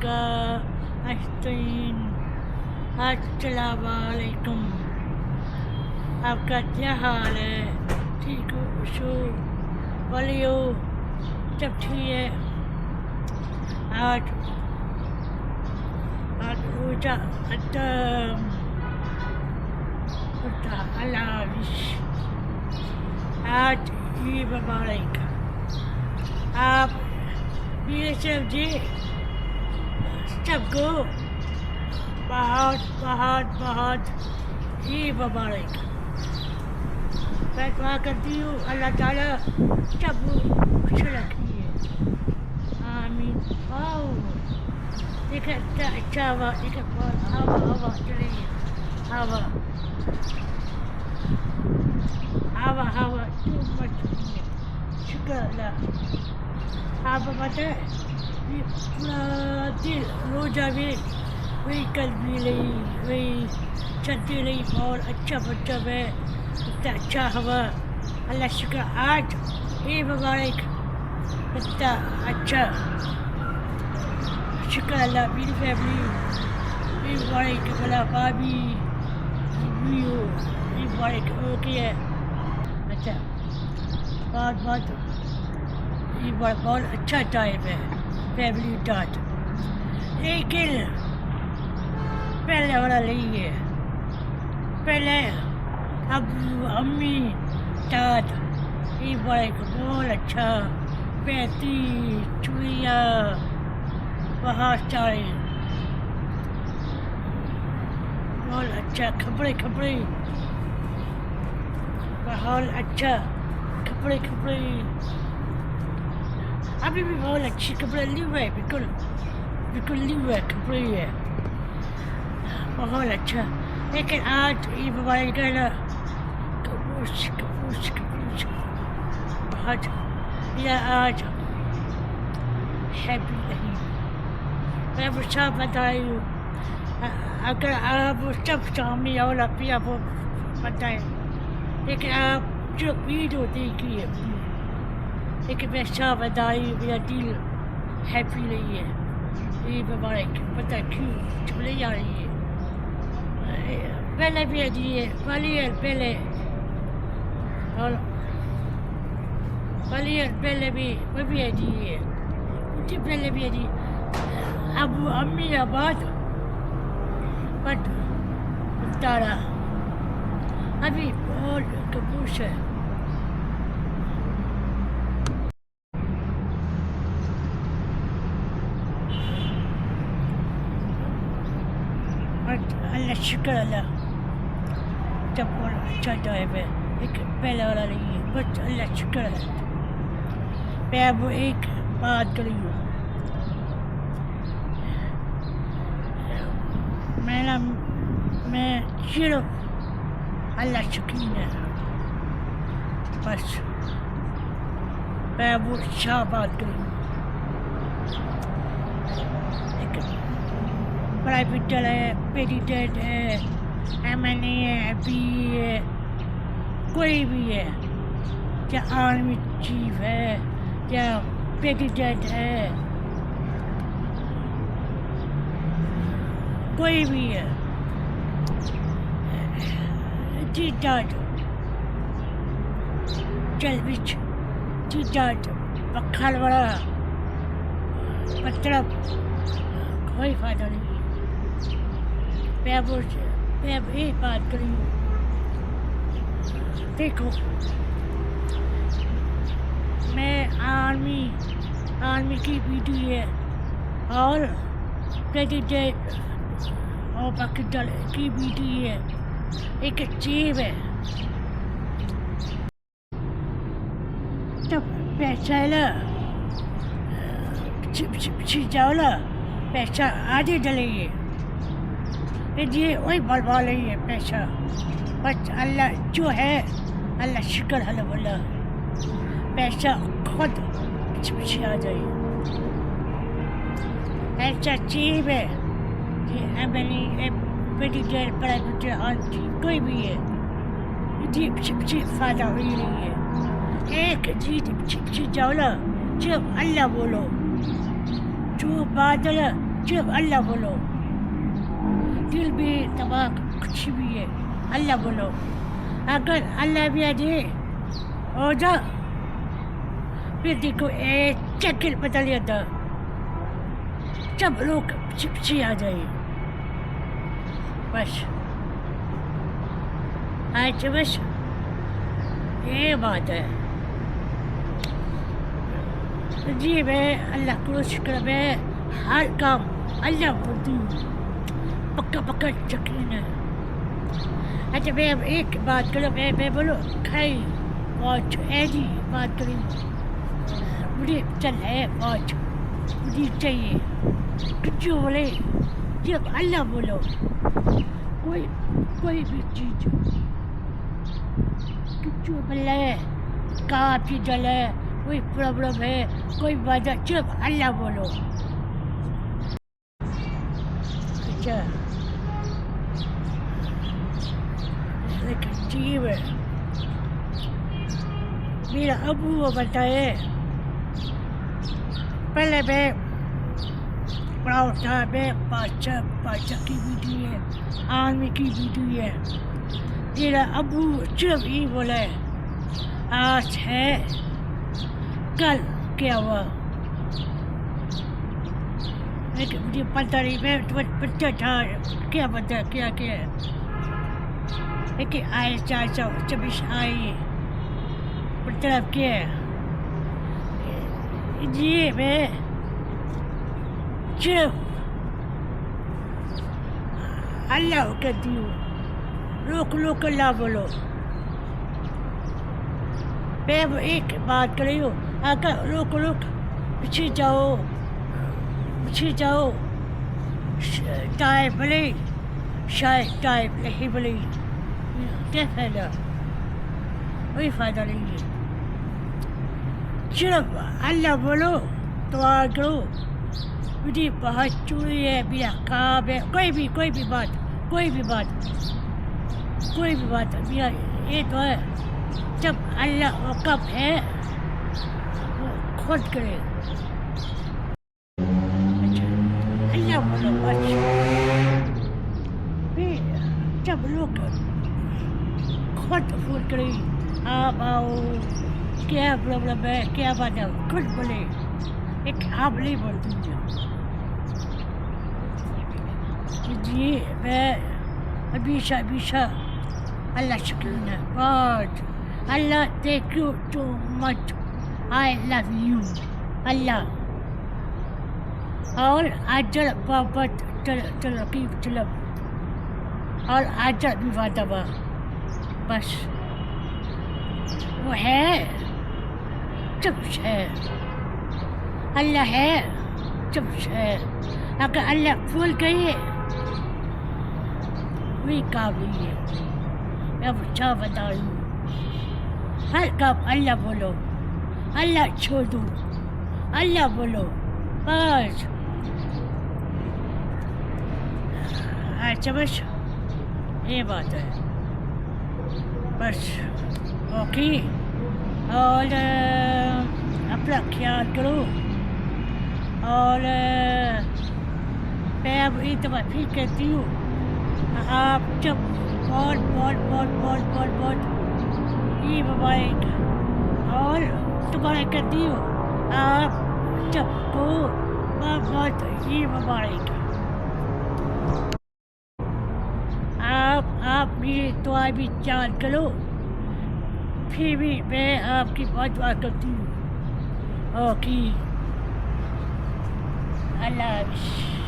کا نستعین۔ السلام علیکم، آپ کا کیا حال ہے؟ ٹھیک ہو؟ خوش ہو؟ بھلے ہو؟ سب ٹھیک ہے؟ آج روزہ ختم، اللہ حافظ۔ آج عید مبارک۔ آپ میرے سمجھے سب کو بہت بہت بہت عید مبارک۔ میں دعا کرتی ہوں اللہ تعالیٰ سب کو خوش رکھیے، آمین۔ آؤ دیکھیں اچھا ہوا، دیکھیں بہت ہوا چل رہی ہے، ہوا تو مت شکر اللہ۔ آپ بتائیں یہ پورا دل روزہ میں وہی کل بھی رہی، وہی چلتی رہی، بہت اچھا مطلب ہے، اتنا اچھا ہوا، اللہ شکر۔ آج عید مبارک، اتنا اچھا، شکر اللہ۔ میری فیملی عید مبارک، بلا بھابھی بھی ہو، عید مبارک اوکے ہے، اچھا بہت بہت عید مبارک، بہت اچھا ٹائم ہے فیملی ساتھ، لیکن پہلے والا نہیں ہے۔ پہلے ابو امی ساتھ عید مبارک بہت اچھا، بیٹی چوڑیاں بہت سارے، بہت اچھا کپڑے بہت اچھا کپڑے ابھی بھی بہت اچھے کپڑے لیے ہوئے، بالکل لیے ہوئے کپڑے ہے، بہت اچھا۔ لیکن آج عید مبارک ہے نا، کپوش بہت، یا آج ہیپی نہیں، میں وہ سب بتائی ہوں۔ اگر آپ سب سامنے اور اپنی آپ بتائیں، لیکن آپ جو ویڈیو دیکھی ہے، لیکن میں سب بتائی، میرا دل ہیپی نہیں ہے۔ عید مبارک پتہ کیوں چلے جا رہی ہے، پہلے بھی دیے پہلے اور پہلے بھی وہ بھی دیے، مجھے پہلے بھی دی ابو امی آباد بٹ تارا ابھی بہت کپوش ہے۔ اللہ شکر اللہ، جب بہت اچھا ٹائم ہے، لیکن پہلے والا نہیں ہے، بس اللہ شکر ہے۔ میں اب ایک بات کری ہوں، میں صرف اللہ شکیر ہے، بس میں اب اچھا بات کری ہوں۔ لیکن پرائیویٹ ہے، پریزیڈنٹ ہے، ایم این اے ہے، پی ہے، کوئی بھی ہے، یا آرمی چیف ہے، یا پریزیڈنٹ ہے، کوئی بھی ہے، جیجاج جلوچ جیجاج بکھل بڑا مطلب کوئی فائدہ نہیں ہے۔ میں اب ایک بات کری ہوں، دیکھو میں آرمی کی ویڈیو ہے اور پریزیڈنٹ اور پاکستان کی ویڈیو ہے، ایک چیز ہے، جب پیسہ ہے نا جاؤ نا، پیسہ آدھے ڈلیں گے، یہ وہی برباد نہیں ہے پیسہ، بس اللہ جو ہے، اللہ شکر الحمد للہ، پیسہ خود پیچھے آ جائے، ایسا چیز ہے کہ M N a president private army کوئی بھی ہے، جی پیچھے فائدہ ہوئی نہیں ہے، ایک چیز جاؤ نا، صرف اللہ بولو، جو بادل صرف اللہ بولو. دل بھی دماغ کچھ بھی ہے اللہ بولو. اگر اللہ بھی دے ہو جا پھر دیکھو ایک چکر بدل جاتا, سب لوگ پیچھے آ جائے. بس آج بس یہ بات ہے. جی میں اللہ کو شکر میں ہر کام اللہ بولتی ہوں, پکا پکا یقین ہے. اچھا میں اب ایک بات کروں, میں بولو کھائی واچ ایسی بات کریں, مجھے چل ہے واچ مجھے چاہیے. کچھ بولے جب اللہ بولو, کوئی بھی چیز کچھ بولے کافی جل ہے, کوئی پرابلم ہے, کوئی وجہ, جب اللہ بولو. اچھا ایک عجیب ہے, میرا ابو بتائے پہلے میں پڑھا تھا, میں بادشاہ کی بیٹی ہے, آرمی کی بیٹی ہے. میرا ابو صرف یہ بولے آج ہے کل کیا ہوا. مجھے پتہ نہیں, میں بچہ تھا, کیا پتہ کیا ہے. لیکن آئے 426 آئی مطلب کیا ہے. جی میں صرف اللہ کہتی ہوں, لوگ اللہ بولو. میں ایک بات کر رہی ہوں, اگر لوگ پیچھے جاؤ ٹائم بلے شاید ٹائم نہیں بلے, کیا فائدہ, کوئی فائدہ نہیں ہے. صرف اللہ بولو, دعا کرو. مجھے بہت چوری ہے, میرا کام ہے, کوئی بھی بات میرا یہ تو ہے, جب اللہ وقف ہے وہ خود کرے. اچھا اللہ بولو بس. جب لوگ خود فون کرے, آپ آؤ, کیا پرابلم ہے, کیا بات ہے, خود بولے. ایک آپ نہیں بولتی جی. میں ہمیشہ اللہ شکریہ ہے بہت. اللہ thank you so much, I love you اللہ. اور آجر بابت ترقی طلب, اور آجر بھی وعدہ بس وہ ہے, سب کچھ ہے. اللہ ہے, سب کچھ ہے. اگر اللہ بھول گئے وہی کام نہیں ہے. میں کیا بتا رہی ہوں, ہر کام اللہ بولو, اللہ چھوڑ دو, اللہ بولو بس. اچھا بس یہ بات ہے بس. اوکے, اور اپنا خیال کرو. اور میں اب ایک دفعہ پھر کہتی ہوں, آپ جب بہت یہ مبارک, اور دوبارہ کہتی ہوں آپ جب کو بہت یہ مبارک. آپ میری دعا بھی یاد کرو, پھر بھی میں آپ کی بہت دعا کرتی ہوں. اوکے, اللہ حافظ.